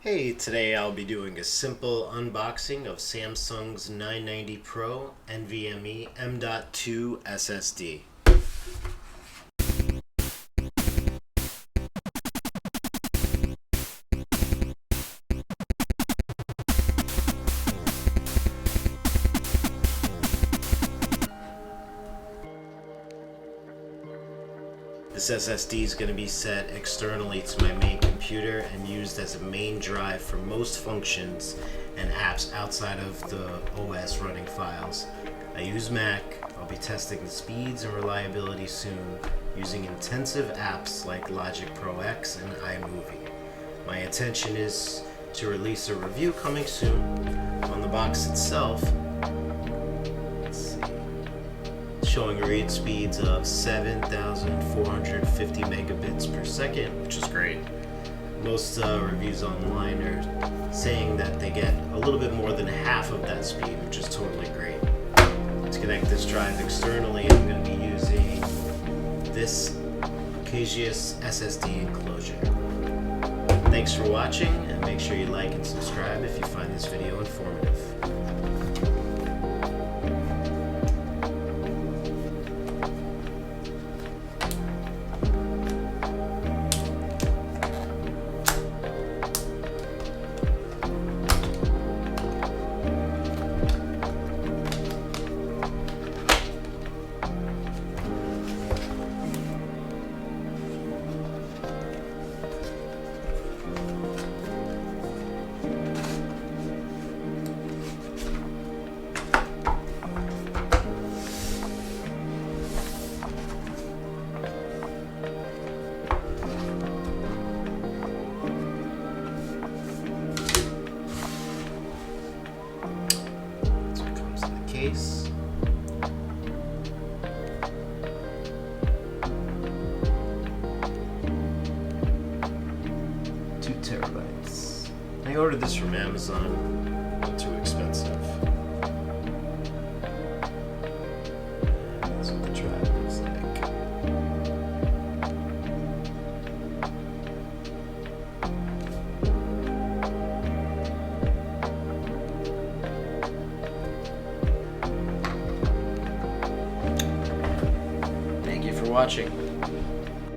Hey, today I'll be doing a simple unboxing of Samsung's 990 Pro NVMe M.2 SSD. This SSD is going to be set externally to my main computer and used as a main drive for most functions and apps outside of the OS running files. I use Mac. I'll be testing the speeds and reliability soon using intensive apps like Logic Pro X and iMovie. My intention is to release a review coming soon. On the box itself, showing read speeds of 7,450 megabits per second, which is great. Most reviews online are saying that they get a little bit more than half of that speed, which is totally great. To connect this drive externally, I'm going to be using this Caseous SSD enclosure. Thanks for watching, and make sure you like and subscribe if you find this video informative. Case. 2 terabytes. I ordered this from Amazon. Not too expensive. That's what the drive looks like. Thank you for watching.